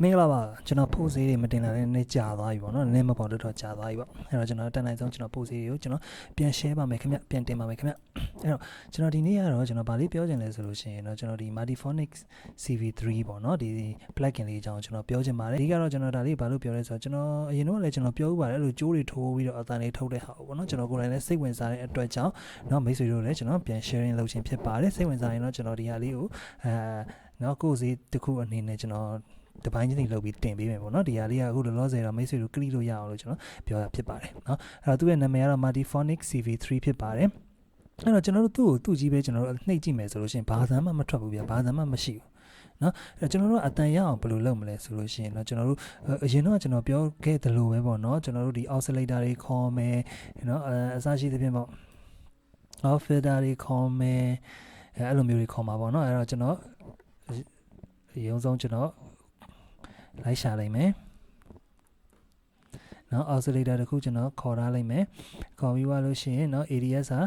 မင်္ဂလာပါကျွန်တော်ပို့စေးတွေမတင်လာတဲ့နေ့ကြာသွားပြီပေါ့နော်နည်းမပေါ့တော့ကြာသွားပြီပေါ့အဲ့တော့ကျွန်တော်တက်နိုင်ဆုံးကျွန်တော်ပို့စေးတွေကိုကျွန်တော်ပြန် share ပါမယ်ခင်ဗျပြန်တင်ပါမယ်ခင်ဗျအဲ့တော့ကျွန်တော်ဒီနေ့ကတော့ကျွန်တော်ဗာလေးပြောချင်လဲဆိုလို့ရှိရင်တော့ကျွန်တော်ဒီ Multiphonics CV3 ပေါ့နော်ဒီ plugin လေးအကြောင်းကျွန်တော်ပြောချင်ပါတယ်ဒီကတော့ကျွန်တော်ဒါလေးဘာလို့ပြောလဲဆိုတော့ကျွန်တော်အရင်တော့လည်းကျွန်တော်ပြောဥပါတယ်အဲ့လိုကြိုးတွေထိုးပြီးတော့အတန်လေးထုတ်တဲ့ဟာပေါ့နော်ကျွန်တော်ကိုယ်တိုင်လည်းစိတ်ဝင်စားတဲ့အတွက်ကြောင့်เนาะမိတ်ဆွေတို့လည်းကျွန်တော်ပြန် sharing လုပ်ခြင်းဖြစ်ပါတယ်စိတ်ဝင်စားရင်တော့ကျွန်တော်ဒီဟာလေးကိုเนาะကိုယ်စီတစ်ခုအနေနဲ့ကျွန်တော်တပိုင်းချင်းစီလုပ်ပြီးတင်ပေးမယ်ပေါ့နော်ဒီဟာလေးကအခုလောလောဆယ်တော့မိတ်ဆွေတို့ကလစ်လို့ရအောင်လို့ကျွန်တော်ပြောတာဖြစ်ပါတယ်เนาะအဲ့တော့သူ့ရဲ့နာမည်ကတော့ Multiphonics CV3 ဖြစ်ပါတယ်အဲ့တော့ကျွန်တော်တို့သူ့ကြီးပဲကျွန်တော်တို့နှိပ်ကြည့်မယ်ဆိုလို့ရှိရင်ဘာသာမှမထွက်ဘူးဗျာဘာသာမှမရှိဘူးเนาะအဲ့ကျွန်တော်တို့အတန်ရအောင်ဘယ်လိုလုပ်မလဲဆိုလို့ရှိရင်เนาะကျွန်တော်တို့အရင်တော့ကျွန်တော်ပြောခဲ့သလိုပဲပေါ့เนาะကျွန်တော်တို့ဒီ oscillator တွေခေါ်မယ်เนาะအစရှိသဖြင့်ပေါ့ filter တွေခေါ်မယ်အဲ့လိုမျိုးတွေခေါ်မှာပေါ့เนาะအဲ့တော့ကျွန်တော်ရုံဆုံးကျွန်တော်လိုက်ရှာလိုက်မယ်เนาะ oscillator တခုကျွန်တော်ခေါ်ထားလိုက်မယ်ခေါ်ပြီးသွားလို့ရှိရင်เนาะ ADS ဟာ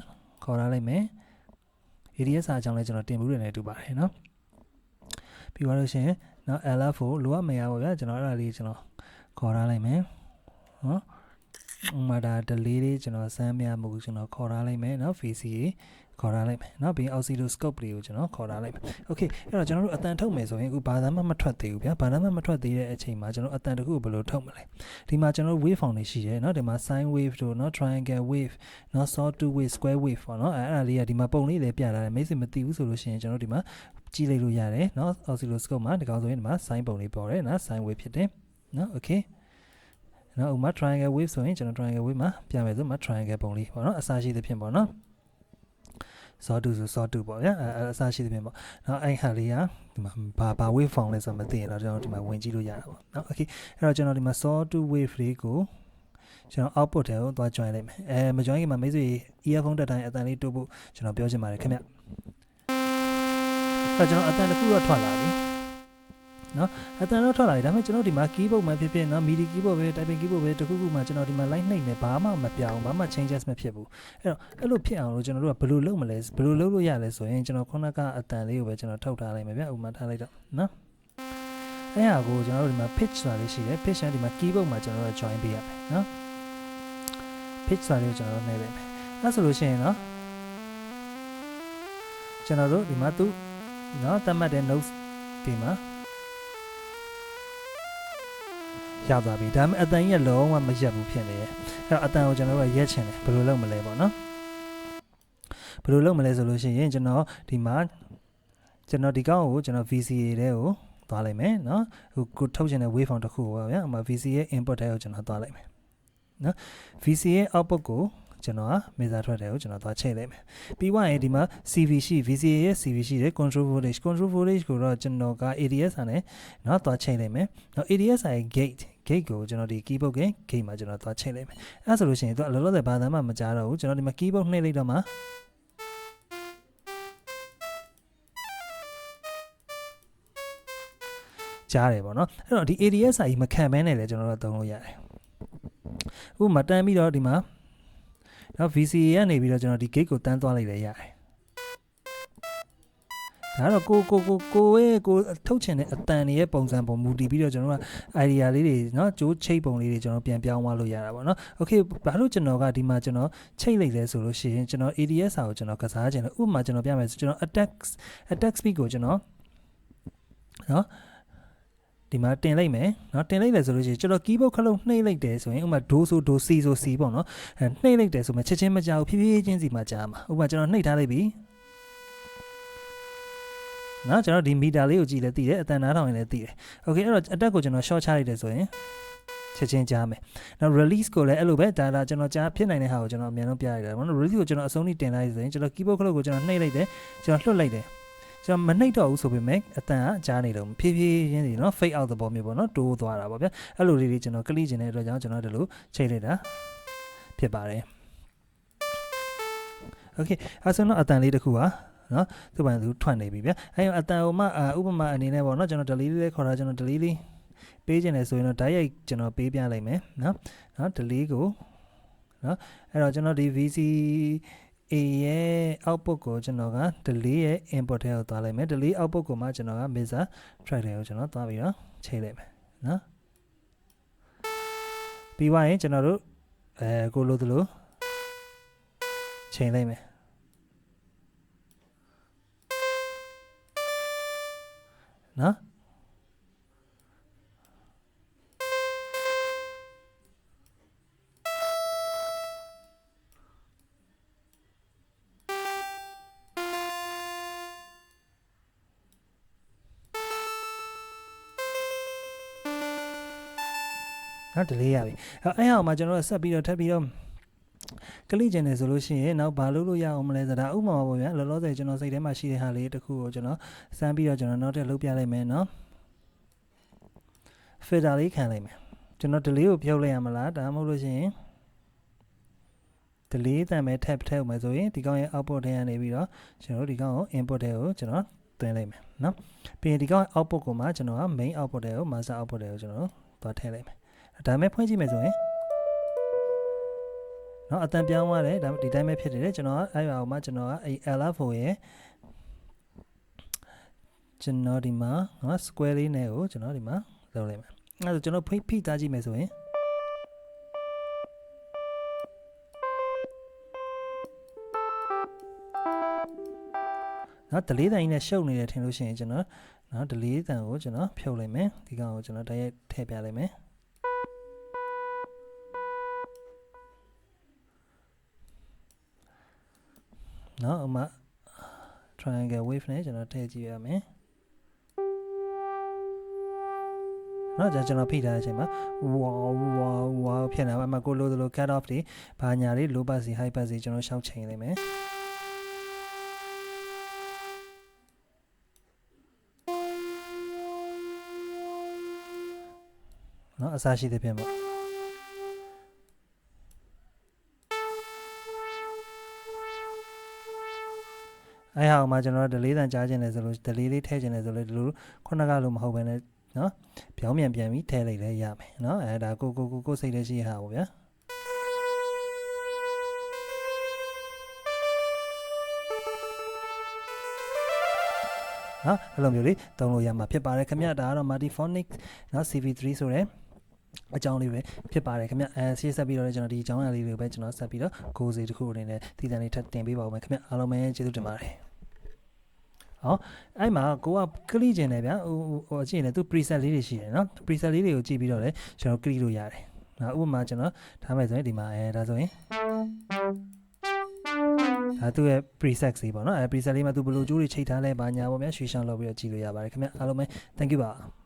ခေါ်ထားလိုက်မယ် ADS အကြောင်းလဲကျွန်တော်တင်မှုတွေနဲ့တူပါတယ်เนาะပြီးသွားလို့ရှိရင်เนาะ LF ကိုလိုအပ်မရပါဗျာကျွန်တော်အဲ့ဒါလေးကျွန်တော်ခေါ်ထားလိုက်မယ်เนาะမှာဒါ delay လေးကျွန်တော်စမ်းပြမှုကျွန်တော်ခေါ်ထားလိုက်မယ်เนาะ VCA ခေါ်ထားလိုက်မယ်เนาะပြီး oscilloscope လေးကိုကျွန်တော်ခေါ်ထားလိုက်မယ် okay အဲ့တော့ကျွန်တော်တို့အတန်ထုတ်မယ်ဆိုရင်အခုဘာသာမှမထွက်သေးဘူးဗျာဘာသာမှမထွက်သေးတဲ့အချိန်မှာကျွန်တော်အတန်တစ်ခုဘယ်လိုထုတ်မလဲဒီမှာကျွန်တော်တို့ wave form တွေရှိတယ်เนาะဒီမှာ sine wave တို့เนาะ triangle wave เนาะ sawtooth wave square wave ပေါ့เนาะအဲ့ဒါလေးကဒီမှာပုံလေးလည်းပြထားတယ်မိတ်ဆွေမသိဘူးဆိုလို့ရှိရင်ကျွန်တော်ဒီမှာကြည့်လိုက်လို့ရတယ်เนาะ oscilloscope မှာဒီကောင်ဆိုရင်ဒီမှာ sine ပုံလေးပေါ်တယ်เนาะ sine wave ဖြစ်တယ်เนาะ okayနော်ဥမာ triangle wave ဆိုရင်ကျွန်တော် triangle wave မှာပြမယ်ဆိုမှာ triangle ပုံလေးပေါ့နော်အစရှိသဖြင့်ပေါ့နော် sawtooth ဆို sawtooth ပေါ့ဗျာအစရှိသဖြင့်ပေါ့နော်အဲ့ဟာလေးကဒီမှာဘာ wave form လဲဆိုတော့မသိရင်တော့ကျွန်တော်ဒီမှာဝင်ကြည့်လို့ရတာပေါ့နော် okay အဲ့တော့ကျွန်တော်ဒီမှာ sawtooth wave လေးကိုကျွန်တော် output ထဲကိုသွား join လိုက်မယ်မ join ခင်မှာမိတ်ဆွေ earphone တက်တိုင်းအတန်လေးတိုးဖို့ကျွန်တော်ပြောချင်ပါတယ်ခင်ဗျအဲ့ကျွန်တော်အတန်တစ်ခုတော့ထွက်လာပြီနော်အတန်တော့ထွက်လာပြီဒါပေမဲ့ကျွန်တော်ဒီမှာ keyboard မှာဖြစ်ဖြစ်နော် MIDI keyboard ပဲ typing keyboard ပဲတခုခုမှာကျွန်တော်ဒီမှာ line နှိပ်နေဘာမှမပြောင်းဘာမှ changes မဖြစ်ဘူးအဲ့လိုဖြစ်အောင်လို့ကျွန်တော်တို့ကဘယ်လိုလုပ်မလဲဘယ်လိုလုပ်လို့ရလဲဆိုရင်ကျွန်တော်ခုနကအတန်လေးကိုပဲကျွန်တော်ထုတ်ထားလိုက်မယ်ဗျဥပမာထားလိုက်တော့နော်အဲ့ဟာကိုကျွန်တော်တို့ဒီမှာ pitch ဆိုတာလေးရှိတယ် pitch နဲ့ဒီမှာ keyboard မှာကျွန်တော်တို့ join ပေးရမယ်နော် pitch ဆိုတာလေးကိုကျွန်တော်တို့နှိပ်လိုက်မယ်အဲ့ဆိုလို့ရှိရင်နော်ကျွန်တော်တို့ဒီမှာသူနော်သတ်မှတ်တဲ့ notes ဒီမှာရောက်သွားပြီဒါပေမဲ့အတန်ကြီးကလုံးဝမရက်ဘူးဖြစ်နေရဲ့အဲ့တော့အတန်ကိုကျွန်တော်တို့ရက်ချင်တယ်ဘယ်လိုလုပ်မလဲပေါ့နော်ဘယ်လိုလုပ်မလဲဆိုလို့ရှိရင်ကျွန်တော်ဒီမှာကျွန်တော်ဒီကောင်းကိုကျွန်တော် VCA ထဲကိုသွားလိုက်မယ်နော်ဟိုကိုထုတ်ချင်တဲ့ wave form တစ်ခုကိုပါဗျာအမှ VCA input ထဲကိုကျွန်တော်သွားလိုက်မယ်နော် VCA output ကိုကျွန်တော်က measure ထွက်တယ်ကိုကျွန်တော်သွားချိန်လိုက်မယ်ပြီးွားရင်ဒီမှာ CV ရှိ VCA ရဲ့ CV ရှိတယ် control voltage ကိုတော့ကျွန်တော်က ADS ဟာနဲ့เนาะသွားချိန်လိုက်မယ်เนาะ ADS ဟာရဲ့ gate ကိုကျွန်တော်ဒီ keyboard gate မှာကျွန်တော်သွားချိန်လိုက်မယ်အဲ့ဆိုလို့ရှိရင်သူကလောလောဆယ်ဘာသာမှမကြားတော့ဘူးကျွန်တော်ဒီမှာ keyboard နှိပ်လိုက်တော့မှကြားတယ်ပေါ့နော်အဲ့တော့ဒီ ADS ဟာကြီးမခံဘဲနဲ့လည်းကျွန်တော်တို့သုံးလို့ရတယ်ဥပမာတန်းပြီးတော့ဒီမှာနော် VCA ကနေပြီးတော့ကျွန်တော်ဒီ gate ကိုတန်းသွားလိုက်လည်းရတယ်ဒါတော့ကိုထုတ်ချင်တဲ့အတန်တွေရဲ့ပုံစံပုံမူတည်ပြီးတော့ကျွန်တော်က idea လေးတွေเนาะကြိုးချိတ်ပုံလေးတွေကျွန်တော်ပြန်ပြောင်းသွားလို့ရတာပေါ့เนาะ okay ဘာလို့ကျွန်တော်ကဒီမှာကျွန်တော်ချိတ်လိုက်လဲဆိုလို့ရှိရင်ကျွန်တော် ADS စာကိုကျွန်တော်ကစားခြင်းလို့ဥပမာကျွန်တော်ပြမယ်ဆိုကျွန်တော် attack speed ကိုကျွန်တော်เนาะဒီမှာတင်လိုက်မယ်เนาะတင်လိုက်လဲဆိုလို့ရှိရင်ကျွန်တော် keyboard ခလုံးနှိပ်လိုက်တယ်ဆိုရင်ဥပမာ do ဆို do c ဆို c ပေါ့เนาะနှိပ်လိုက်တယ်ဆိုမှချက်ချင်းမကြောက်ဖြည်းဖြည်းချင်းစီမှကြားမှာဥပမာကျွန်တော်နှိပ်ထားလိုက်ပြီနော်ကျွန်တော်ဒီမီတာလေးကိုကြည့်လဲသိတယ်အတန်နားထောင်ရင်လည်းသိတယ်โอเคအဲ့တော့အတက်ကိုကျွန်တော် short ချလိုက်တယ်ဆိုရင်ချက်ချင်းကြားမယ်နောက် release ကိုလည်းအဲ့လိုပဲဒါကျွန်တော်ကြားဖြစ်နိုင်တဲ့ဟာကိုကျွန်တော်အများဆုံးပြရတယ်နော် release ကိုကျွန်တော်အဆုံးထိတင်လိုက်ဆိုရင်ကျွန်တော် keyboard ခလုတ်ကိုကျွန်တော်နှိပ်လိုက်တယ်ကျွန်တော်လွှတ်လိုက်တယ်ကျွန်တော်မနှိပ်တော့ဘူးဆိုပေမဲ့အတန်ကကြားနေတော့ဖြည်းဖြည်းချင်းစီနော် fade out သဘောမျိုးပေါ့နော်တိုးသွားတာပေါ့ဗျအဲ့လိုလေးတွေကျွန်တော်ကလိကျင်တဲ့အတွက်ကြောင့်ကျွန်တော်ဒီလိုချိန်လိုက်တာဖြစ်ပါတယ်โอเคအဲ့ဆိုတော့အတန်လေးတစ်ခုပါနော်သူ့ဘာသူထွက်နေပြီဗျအဲ့အတန်ဟိုမှဥပမာအနေနဲ့ပေါ့နော်ကျွန်တော် delay လေးခေါ်တာကျွန်တော် delay လေးပေးခြင်းလဲဆိုရင်တော့ direct ကျွန်တော်ပေးပြလိုက်မယ်နော် delay ကိုနော်အဲ့တော့ကျွန်တော်ဒီ VCA ရဲ့ output ကိုကျွန်တော်က delay ရဲ့ input ထဲကိုသွားလိုက်မယ် delay output ကိုမှကျွန်တော်က measure track တွေကိုကျွန်တော်သွားပြီးတော့ချိန်လိုက်မယ် နော်ပြီးသွားရင်ကျွန်တော်တို့ကိုလိုသလိုချိန်လိုက်မယ်နော်နော် delay ရပြီအဲ့ဟာမှာကျွန်တော်ဆက်ပြီးတော့ထပ်ပြီးတော့ကလိကျင်တယ်ဆိုလို့ရှိရင်နောက်ဘာလုပ်လို့ရအောင်မလဲဆိုတာဥပမာပေါ့ဗျာလောလောဆယ်ကျွန်တော်စိတ်ထဲမှာရှိတဲ့ဟာလေးတစ်ခုကိုကျွန်တော်စမ်းပြီးတော့ကျွန်တော်နောက်ထပ်လုပ်ပြလိုက်မယ်နော် filter လေးခံလိုက်မယ်ကျွန်တော် delay ကိုဖြုတ်လိုက်ရမလားဒါမှမဟုတ်လို့ရှိရင် delay တန်မဲ့ tab ထည့်အောင်မယ်ဆိုရင်ဒီကောင်ရဲ့ output ထဲကနေပြီးတော့ကျွန်တော်ဒီကောင်ကို input ထဲကိုကျွန်တော်သွင်းလိုက်မယ်နော်ပြီးရင်ဒီကောင် output ကိုမှကျွန်တော်က main output ထဲကို master output ထဲကိုကျွန်တော်သွားထည့်လိုက်မယ်ဒါမဲ့ဖွင့်ကြည့်မယ်ဆိုရင်နော်အတန်ပြောင်းသွားတယ်ဒါဒီတိုင်းပဲဖြစ်နေတယ်ကျွန်တော်အဲ့အောင်မှကျွန်တော်ကအဲ့ LF4 ရဲ့ကျွန်တော်ဒီမှာနော် square လေးနဲ့ကိုကျွန်တော်ဒီမှာလုပ်လိုက်မယ်အဲ့ဒါကျွန်တော်ဖိသားကြည့်မယ်ဆိုရင်နော် delay တန်ကြီးနဲ့ရှုပ်နေတယ်ထင်လို့ရှိရင်ကျွန်တော်နော် delay တန်ကိုကျွန်တော်ဖြုတ်လိုက်မယ်ဒီကောင်ကိုကျွန်တော်တိုက်ရိုက်ထည့်ပြလိုက်မယ်နော်အမ triangle wave နဲ့ကျွန်တော်ထည့်ကြည့်ရမယ်နော်ကျွန်တော်ဖိထားတဲ့အချိန်မှာ wow ဖြစ်နေပါအမကိုလိုလို cut off တွေဘာညာတွေ low pass စီ high pass စီကျွန်တော်ရှောက်ချိန်လိုက်မယ်နော်အစားရှိတဲ့ပြင်ပေါ့အဲ့ဟာမှာကျွန်တော် delay တန်ကြားခြင်းလဲဆိုလို့ delay လေးထည့်ခြင်းလဲဆိုလို့ဒီလိုခုနကလိုမဟုတ်ဘဲနဲ့နော်ပြောင်းပြန်ပြီးထည့်လိုက်လဲရမယ်နော်အဲ့ဒါကိုစိတ်လေးရှိဟာပေါ့ဗျာနော်အဲ့လိုမျိုးလေးသုံးလို့ရမှာဖြစ်ပါတယ်ခင်ဗျဒါကတော့ Multiphonic နော် CV3 ဆိုတဲ့အကြောင်းလေးပဲဖြစ်ပါတယ်ခင်ဗျဆေးဆက်ပြီးတော့ကျွန်တော်ဒီအကြောင်းအရာလေးတွေကိုပဲကျွန်တော်ဆက်ပြီးတော့ကိုယ်စီတစ်ခုအနေနဲ့တည်တံလေးထပ်တင်ပေးပါဦးမယ်ခင်ဗျအားလုံးပဲကျေးဇူးတင်ပါတယ်ဟောအဲ့မှာကိုက click ကျင်တယ်ဗျာဟိုအကြည့်နေသူ preset လေးတွေရှိတယ်နော် preset လေးတွေကိုကြည့်ပြီးတော့လေကျွန်တော် click လို့ရတယ်နော်ဥပမာကျွန်တော်ထားမယ်ဆိုရင်ဒီမှာဒါဆိုရင်ဒါသူ့ရဲ့ preset စီပေါ့နော်အဲ preset လေးမှာသူဘယ်လိုကြိုးတွေချိန်ထားလဲဘာညာပေါ့ဗျာရွှေရှောင်းလောက်ပြီးတော့ကြည့်လို့ရပါတယ်ခင်ဗျအားလုံးပဲ thank you ပါ